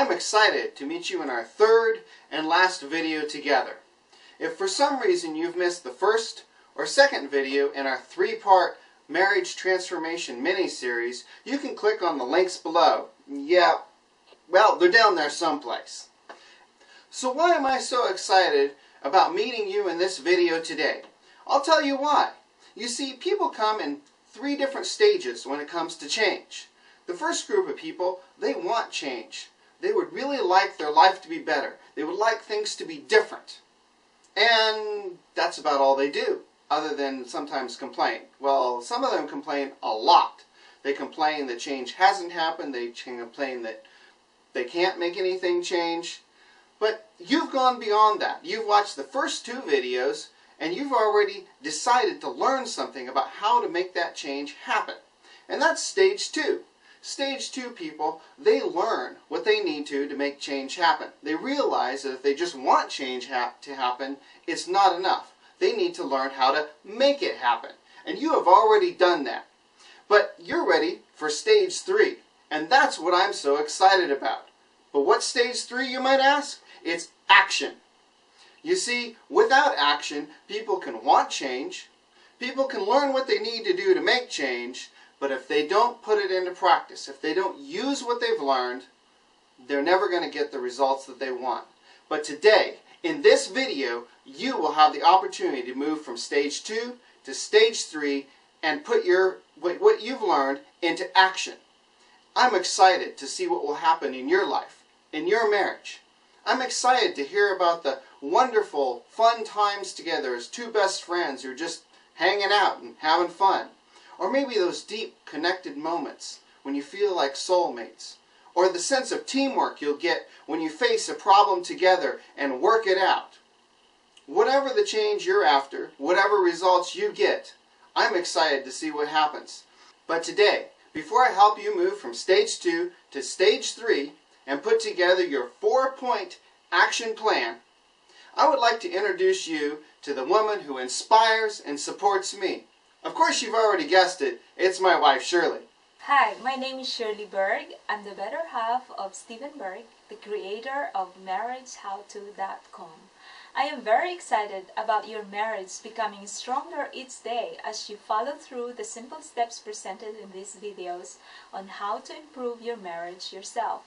I'm excited to meet you in our third and last video together. If for some reason you've missed the first or second video in our three-part Marriage Transformation mini-series, you can click on the links below. Yeah, well, they're down there someplace. So why am I so excited about meeting you in this video today? I'll tell you why. You see, people come in three different stages when it comes to change. The first group of people, they want change. They would really like their life to be better. They would like things to be different. And that's about all they do, other than sometimes complain. Well, some of them complain a lot. They complain that change hasn't happened. They complain that they can't make anything change. But you've gone beyond that. You've watched the first two videos, and you've already decided to learn something about how to make that change happen. And that's stage two. Stage two people, they learn what they need to make change happen. They realize that if they just want change to happen, it's not enough. They need to learn how to make it happen. And you have already done that. But you're ready for stage three. And that's what I'm so excited about. But what's stage three, you might ask? It's action. You see, without action, people can want change. People can learn what they need to do to make change. But if they don't put it into practice, if they don't use what they've learned, they're never going to get the results that they want. But today, in this video, you will have the opportunity to move from stage 2 to stage 3 and put what you've learned into action. I'm excited to see what will happen in your life, in your marriage. I'm excited to hear about the wonderful, fun times together as two best friends who are just hanging out and having fun. Or maybe those deep, connected moments when you feel like soulmates. Or the sense of teamwork you'll get when you face a problem together and work it out. Whatever the change you're after, whatever results you get, I'm excited to see what happens. But today, before I help you move from stage 2 to stage 3 and put together your 4-point action plan, I would like to introduce you to the woman who inspires and supports me. Of course, you've already guessed it. It's my wife, Shirley. Hi, my name is Shirley Berg. I'm the better half of Stephen Berg, the creator of MarriageHowTo.com. I am very excited about your marriage becoming stronger each day as you follow through the simple steps presented in these videos on how to improve your marriage yourself.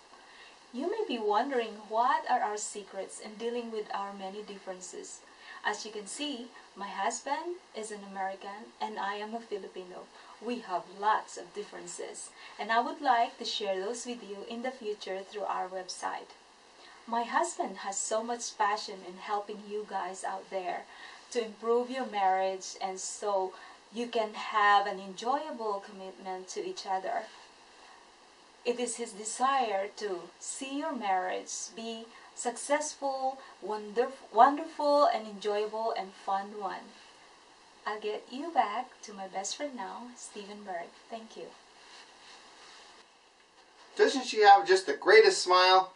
You may be wondering what are our secrets in dealing with our many differences. As you can see, my husband is an American and I am a Filipino. We have lots of differences, and I would like to share those with you in the future through our website. My husband has so much passion in helping you guys out there to improve your marriage and so you can have an enjoyable commitment to each other. It is his desire to see your marriage be successful, wonderful, and enjoyable and fun one. I'll get you back to my best friend now, Stephen Berg. Thank you. Doesn't she have just the greatest smile?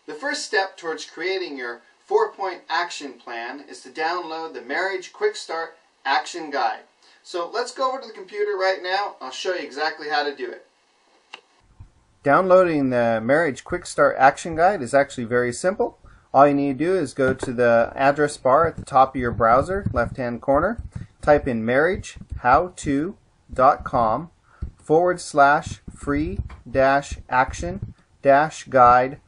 The first step towards creating your 4-point action plan is to download the Marriage Quick Start Action Guide. So let's go over to the computer right now. I'll show you exactly how to do it. Downloading the Marriage Quick Start Action Guide is actually very simple. All you need to do is go to the address bar at the top of your browser, left-hand corner, type in marriagehow2.com/free-action-guide/.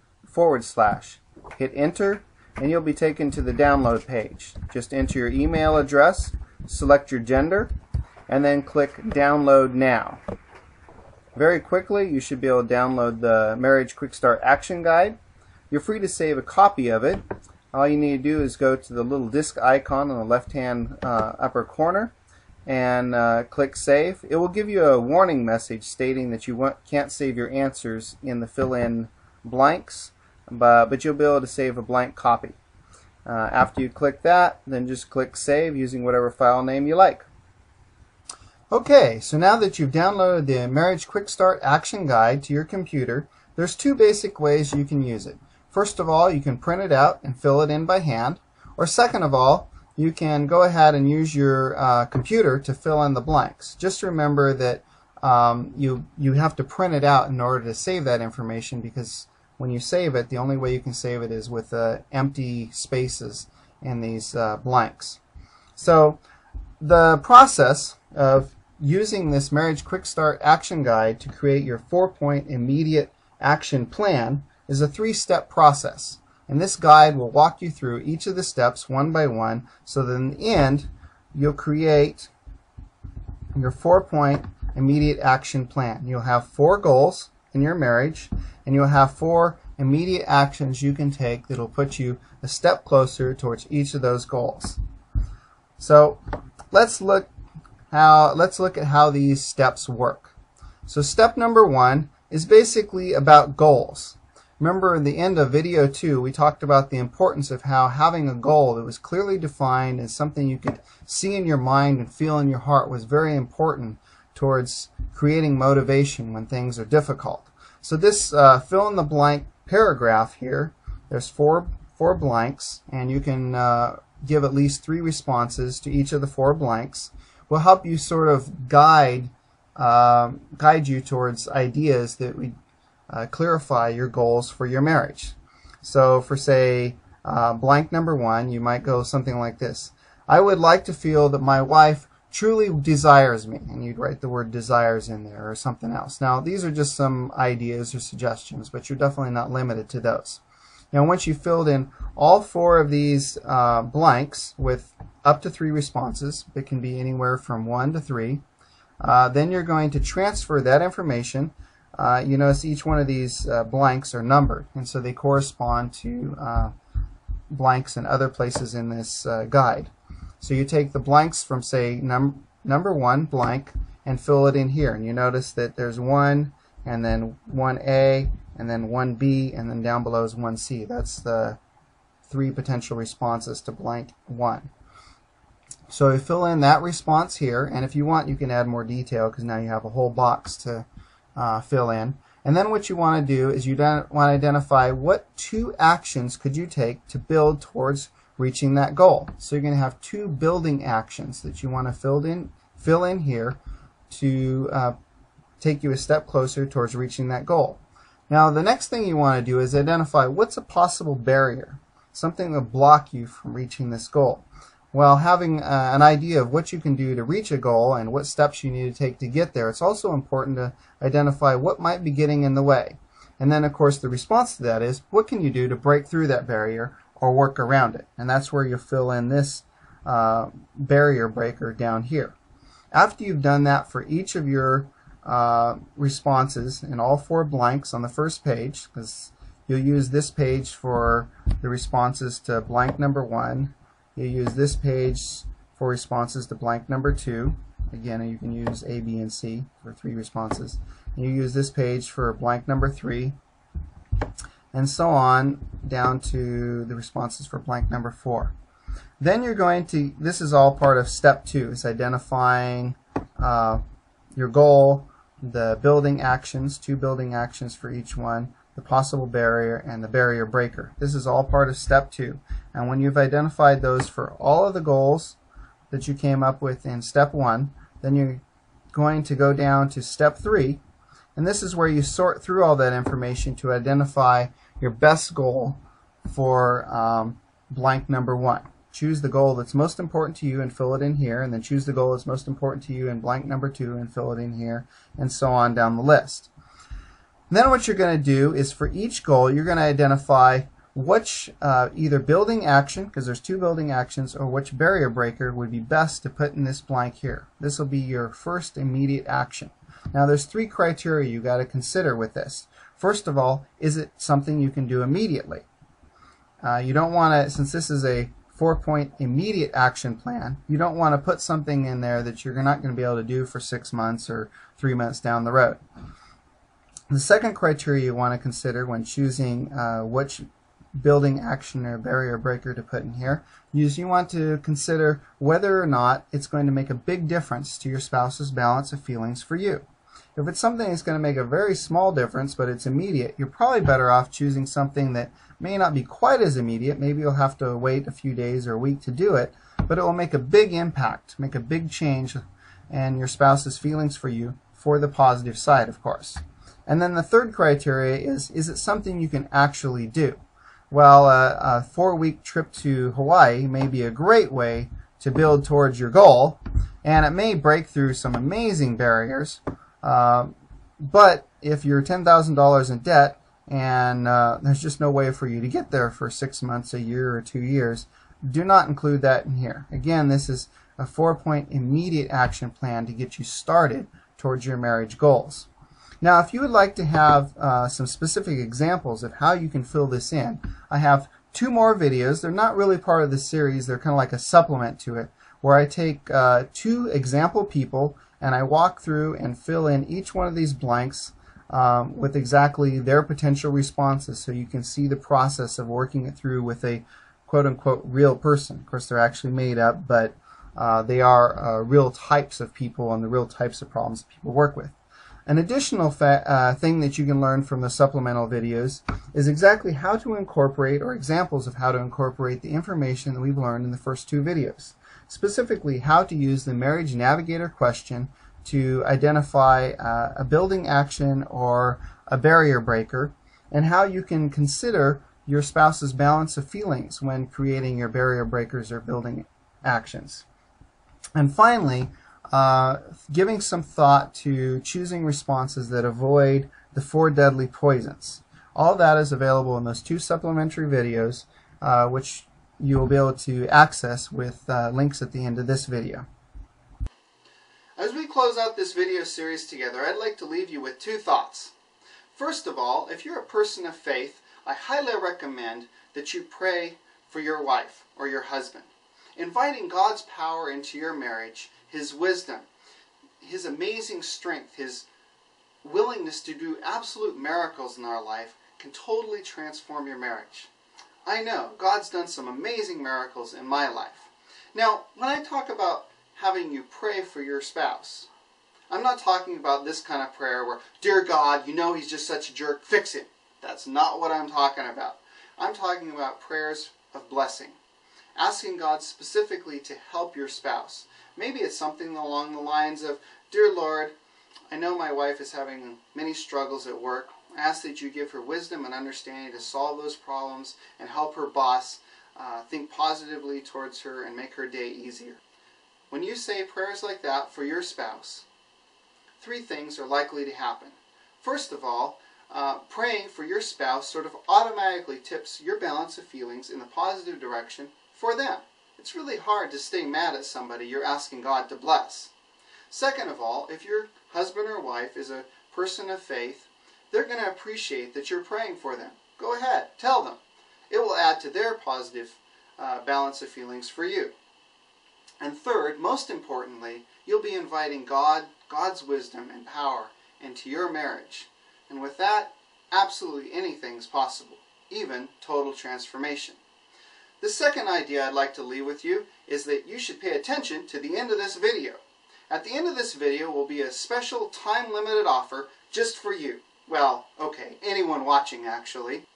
Hit enter and you'll be taken to the download page. Just enter your email address, select your gender, and then click Download Now. Very quickly, you should be able to download the Marriage Quick Start Action Guide. You're free to save a copy of it. All you need to do is go to the little disk icon on the left-hand upper corner and click Save. It will give you a warning message stating that you can't save your answers in the fill-in blanks, but you'll be able to save a blank copy. After you click that, then just click Save using whatever file name you like. Okay, so now that you've downloaded the Marriage Quick Start Action Guide to your computer, there's two basic ways you can use it. First of all, you can print it out and fill it in by hand, or second of all, you can go ahead and use your computer to fill in the blanks. Just remember that you have to print it out in order to save that information, because when you save it, the only way you can save it is with empty spaces in these blanks. So the process of using this Marriage Quick Start Action Guide to create your 4-point immediate action plan is a 3-step process. And this guide will walk you through each of the steps one by one, so that in the end you'll create your 4-point immediate action plan. You'll have 4 goals in your marriage, and you'll have 4 immediate actions you can take that will put you a step closer towards each of those goals. So let's look at how these steps work. So step number 1 is basically about goals. Remember, in the end of video 2, we talked about the importance of how having a goal that was clearly defined and something you could see in your mind and feel in your heart was very important towards creating motivation when things are difficult. So this fill-in-the-blank paragraph here, there's four blanks, and you can give at least 3 responses to each of the 4 blanks. Will help you sort of guide you towards ideas that would clarify your goals for your marriage. So for, say, blank number 1, you might go something like this: I would like to feel that my wife truly desires me, and you'd write the word desires in there, or something else. Now these are just some ideas or suggestions, but you're definitely not limited to those. Now once you've filled in all 4 of these blanks with up to 3 responses, it can be anywhere from 1 to 3, then you're going to transfer that information. You notice each one of these blanks are numbered, and so they correspond to blanks in other places in this guide. So you take the blanks from, say, number 1 blank and fill it in here, and you notice that there's 1 and then 1A and then 1B, and then down below is 1C. That's the 3 potential responses to blank 1. So you fill in that response here, and if you want you can add more detail because now you have a whole box to fill in. And then what you want to do is you want to identify what 2 actions could you take to build towards reaching that goal. So you're going to have 2 building actions that you want to fill in here to take you a step closer towards reaching that goal. Now the next thing you want to do is identify what's a possible barrier, something that will block you from reaching this goal. Well, having an idea of what you can do to reach a goal and what steps you need to take to get there, it's also important to identify what might be getting in the way. And then, of course, the response to that is, what can you do to break through that barrier or work around it? And that's where you fill in this barrier breaker down here. After you've done that for each of your responses in all 4 blanks on the first page, because you'll use this page for the responses to blank number 1, you use this page for responses to blank number 2. Again, you can use A, B, and C for 3 responses. And you use this page for blank number 3, and so on down to the responses for blank number 4. Then you're going to, this is all part of step 2, is identifying your goal, the building actions, 2 building actions for each one, the possible barrier, and the barrier breaker. This is all part of step 2. And when you've identified those for all of the goals that you came up with in step 1, then you're going to go down to step 3, and this is where you sort through all that information to identify your best goal for blank number 1. Choose the goal that's most important to you and fill it in here, and then choose the goal that's most important to you in blank number 2 and fill it in here, and so on down the list. And then what you're going to do is for each goal you're going to identify which either building action, because there's 2 building actions, or which barrier breaker would be best to put in this blank here. This will be your first immediate action. Now there's 3 criteria you got to consider with this. First of all, is it something you can do immediately? You don't want to, since this is a 4-point immediate action plan, you don't want to put something in there that you're not going to be able to do for 6 months or 3 months down the road. The second criteria you want to consider when choosing which building action or barrier breaker to put in here is you want to consider whether or not it's going to make a big difference to your spouse's balance of feelings for you. If it's something that's going to make a very small difference but it's immediate, you're probably better off choosing something that may not be quite as immediate. Maybe you'll have to wait a few days or a week to do it, but it will make a big impact, make a big change in your spouse's feelings for you, for the positive side, of course. And then the third criteria is it something you can actually do? Well, a 4-week trip to Hawaii may be a great way to build towards your goal, and it may break through some amazing barriers, but if you're $10,000 in debt and there's just no way for you to get there for 6 months, a year, or 2 years, do not include that in here. Again, this is a 4-point immediate action plan to get you started towards your marriage goals. Now, if you would like to have some specific examples of how you can fill this in, I have 2 more videos. They're not really part of the series. They're kind of like a supplement to it, where I take 2 example people and I walk through and fill in each one of these blanks with exactly their potential responses, so you can see the process of working it through with a quote-unquote real person. Of course, they're actually made up, but they are real types of people and the real types of problems people work with. An additional thing that you can learn from the supplemental videos is exactly how to incorporate, or examples of how to incorporate, the information that we've learned in the first 2 videos. Specifically, how to use the Marriage Navigator question to identify a building action or a barrier breaker, and how you can consider your spouse's balance of feelings when creating your barrier breakers or building actions. And finally, giving some thought to choosing responses that avoid the 4 deadly poisons. All that is available in those 2 supplementary videos, which you will be able to access with links at the end of this video. As we close out this video series together, I'd like to leave you with 2 thoughts. First of all, if you're a person of faith, I highly recommend that you pray for your wife or your husband, inviting God's power into your marriage, His wisdom, His amazing strength, His willingness to do absolute miracles in our life can totally transform your marriage. I know God's done some amazing miracles in my life. Now, when I talk about having you pray for your spouse, I'm not talking about this kind of prayer where, "Dear God, you know he's just such a jerk, fix him." That's not what I'm talking about. I'm talking about prayers of blessing, asking God specifically to help your spouse. Maybe it's something along the lines of, "Dear Lord, I know my wife is having many struggles at work. I ask that you give her wisdom and understanding to solve those problems and help her boss think positively towards her and make her day easier." When you say prayers like that for your spouse, 3 things are likely to happen. First of all, praying for your spouse sort of automatically tips your balance of feelings in the positive direction for them. It's really hard to stay mad at somebody you're asking God to bless. Second of all, if your husband or wife is a person of faith, they're going to appreciate that you're praying for them. Go ahead, tell them. It will add to their positive balance of feelings for you. And third, most importantly, you'll be inviting God's wisdom and power into your marriage. And with that, absolutely anything's possible, even total transformation. The second idea I'd like to leave with you is that you should pay attention to the end of this video. At the end of this video will be a special time-limited offer just for you. Well, okay, anyone watching actually.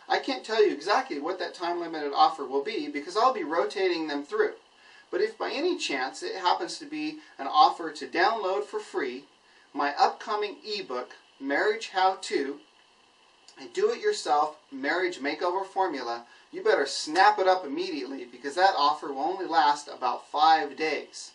I can't tell you exactly what that time-limited offer will be because I'll be rotating them through. But if by any chance it happens to be an offer to download for free my upcoming ebook, Marriage How To, a do-it-yourself marriage makeover formula, you better snap it up immediately because that offer will only last about 5 days.